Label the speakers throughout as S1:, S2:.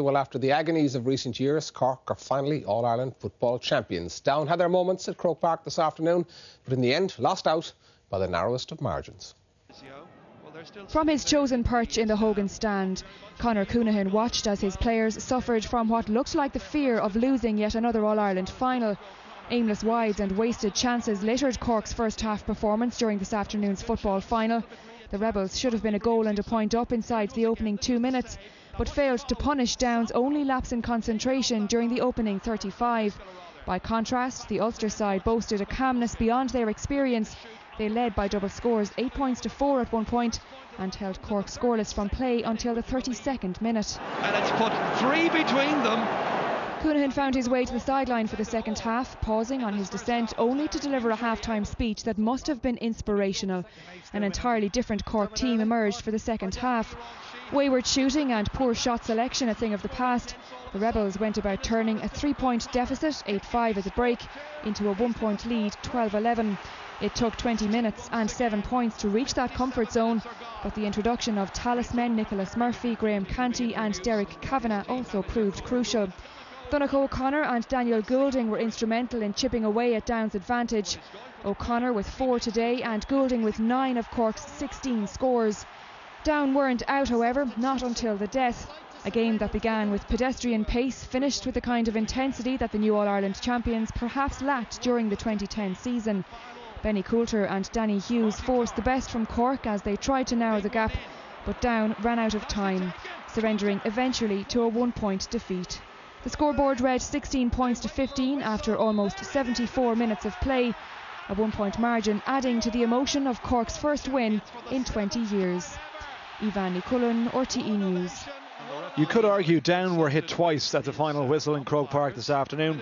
S1: Well, after the agonies of recent years, Cork are finally All-Ireland football champions. Down had their moments at Croke Park this afternoon, but in the end lost out by the narrowest of margins.
S2: From his chosen perch in the Hogan stand, Conor Coonahan watched as his players suffered from what looked like the fear of losing yet another All-Ireland final. Aimless wides and wasted chances littered Cork's first half performance during this afternoon's football final. The Rebels should have been a goal and a point up inside the opening 2 minutes, but failed to punish Down's only lapse in concentration during the opening 35. By contrast, the Ulster side boasted a calmness beyond their experience. They led by double scores, 8 points to 4 at one point, and held Cork scoreless from play until the 32nd minute.
S3: And it's put 3 between them.
S2: Coonahan found his way to the sideline for the second half, pausing on his descent only to deliver a half-time speech that must have been inspirational. An entirely different Cork team emerged for the second half. Wayward shooting and poor shot selection a thing of the past, the Rebels went about turning a 3-point deficit, 8-5 at the break, into a 1-point lead, 12-11. It took 20 minutes and 7 points to reach that comfort zone, but the introduction of talisman Nicholas Murphy, Graham Canty and Derek Kavanagh also proved crucial. Donnacha O'Connor and Daniel Goulding were instrumental in chipping away at Down's advantage. O'Connor with 4 today and Goulding with 9 of Cork's 16 scores. Down weren't out, however, not until the death. A game that began with pedestrian pace finished with the kind of intensity that the new All-Ireland champions perhaps lacked during the 2010 season. Benny Coulter and Danny Hughes forced the best from Cork as they tried to narrow the gap, but Down ran out of time, surrendering eventually to a 1-point defeat. The scoreboard read 16 points to 15 after almost 74 minutes of play, a 1-point margin adding to the emotion of Cork's first win in 20 years. Ivan Nikulin, RTE News.
S4: You could argue Down were hit twice at the final whistle in Croke Park this afternoon.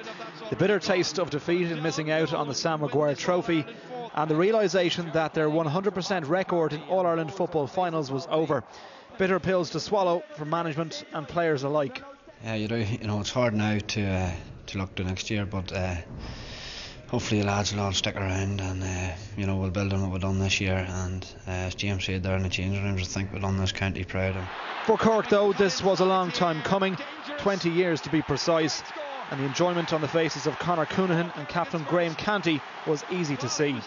S4: The bitter taste of defeat and missing out on the Sam Maguire trophy, and the realisation that their 100% record in All-Ireland football finals was over. Bitter pills to swallow for management and players alike.
S5: Yeah, you know it's hard now to look to next year, but hopefully the lads will all stick around, and we'll build on what we've done this year. And as James said there in the changing rooms, I think we've done this county proud.
S4: For Cork, though, this was a long time coming, 20 years to be precise, and the enjoyment on the faces of Conor Coonahan and captain Graham Canty was easy to see.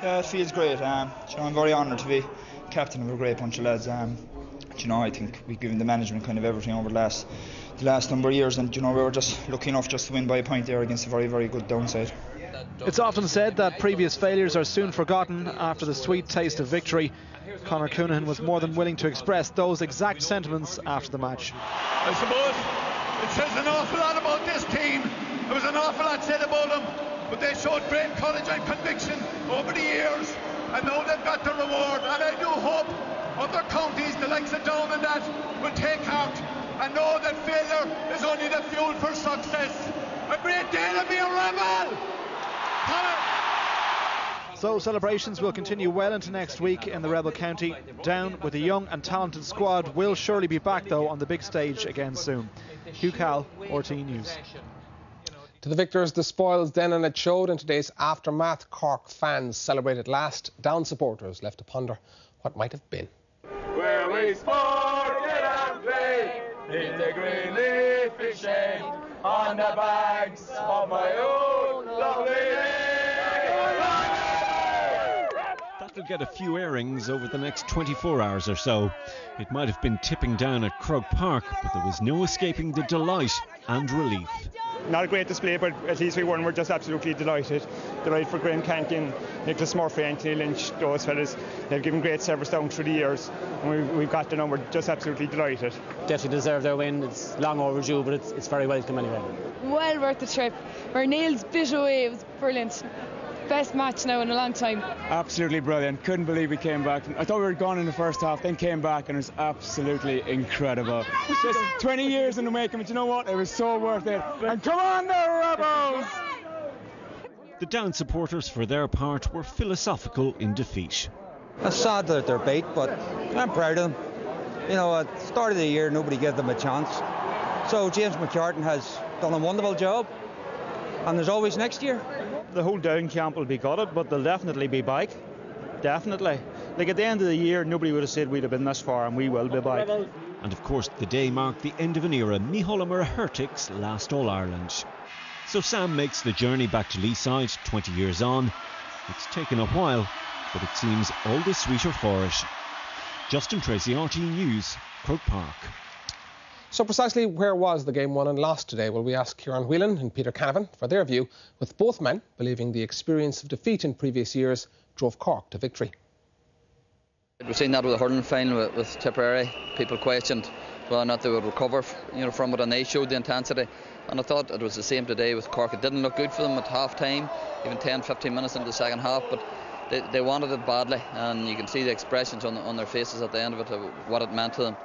S6: Yeah, it feels great. I'm very honoured to be captain of a great bunch of lads. I think we've given the management kind of everything over the last number of years, and we were just lucky enough just to win by a point there against a very, very good downside.
S4: It's often said that previous failures are soon forgotten after the sweet taste of victory. Conor Coonahan was more than willing to express those exact sentiments after the match.
S3: I suppose it says an awful lot about this team. There was an awful lot said about them, but they showed great courage and conviction over the years, and now they've got the reward. And I do hope other counties, the likes of Down and that, will take heart and know that failure is only the fuel for success. A great day to be a rebel!
S4: So celebrations will continue well into next week in the Rebel County. Down with a young and talented squad will surely be back though on the big stage again soon. Hugh Cal, RTE News.
S1: To the victors, the spoils then, and it showed in today's aftermath. Cork fans celebrated last. Down supporters left to ponder what might have been.
S7: Where we sported and played in the green leafy shade on the banks of my own lovely
S8: That'll get a few airings over the next 24 hours or so. It might have been tipping down at Croke Park, but there was no escaping the delight and relief.
S9: Not a great display, but at least we won. We're just absolutely delighted. Delighted for Graham Canty and Nicholas Murphy and Kenny Lynch, those fellas. They've given great service down through the years, and we've got the number. Just absolutely delighted.
S10: Definitely deserve their win. It's long overdue, but it's very welcome anyway.
S11: Well worth the trip. Our nails bit away. It was brilliant. Best match now in a long time.
S12: Absolutely brilliant. Couldn't believe we came back. I thought we were gone in the first half, then came back, and it was absolutely incredible. Just 20 years in the making, but you know what? It was so worth it. And come on there, Rebels!
S8: The Down supporters, for their part, were philosophical in defeat.
S13: It's sad that they're beat, but I'm proud of them. At the start of the year, nobody gave them a chance. So James McCartan has done a wonderful job, and there's always next year.
S14: The whole Down camp will be gutted, but they'll definitely be back. Definitely. Like at the end of the year, nobody would have said we'd have been this far, and we will be back.
S8: And of course, the day marked the end of an era, Micheál Hurtick's last All-Ireland. So Sam makes the journey back to Leeside, 20 years on. It's taken a while, but it seems all the sweeter for it. Justin Tracy, RTE News, Croke Park.
S1: So precisely where was the game won and lost today? Well, we asked Kieran Whelan and Peter Canavan for their view, with both men believing the experience of defeat in previous years drove Cork to victory.
S15: We've seen that with the hurling final with Tipperary. People questioned whether or not they would recover from it, and they showed the intensity. And I thought it was the same today with Cork. It didn't look good for them at half time, even 10-15 minutes into the second half, but they wanted it badly, and you can see the expressions on their faces at the end of it, what it meant to them.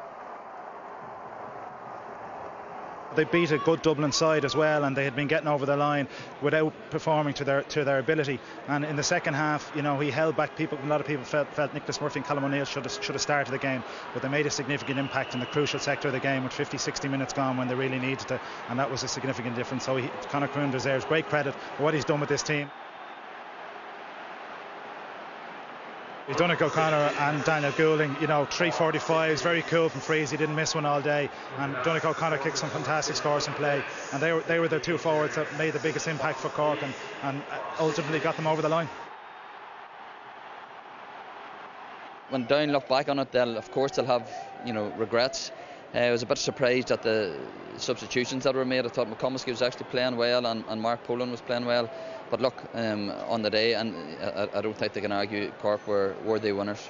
S16: They beat a good Dublin side as well, and they had been getting over the line without performing to their ability. And in the second half, he held back people. A lot of people felt Nicholas Murphy and Callum O'Neill should have started the game, but they made a significant impact in the crucial sector of the game with 50-60 minutes gone when they really needed to, and that was a significant difference. So Conor Croon deserves great credit for what he's done with this team. Donegal O'Connor and Daniel Goulding, 3:45s, very cool from frees. He didn't miss one all day, and Donegal O'Connor kicked some fantastic scores in play, and they were the two forwards that made the biggest impact for Cork and ultimately got them over the line.
S15: When Down look back on it, they'll have regrets. I was a bit surprised at the substitutions that were made. I thought McComiskey was actually playing well, and Mark Poland was playing well. But look, on the day, and I don't think they can argue, Cork were worthy winners.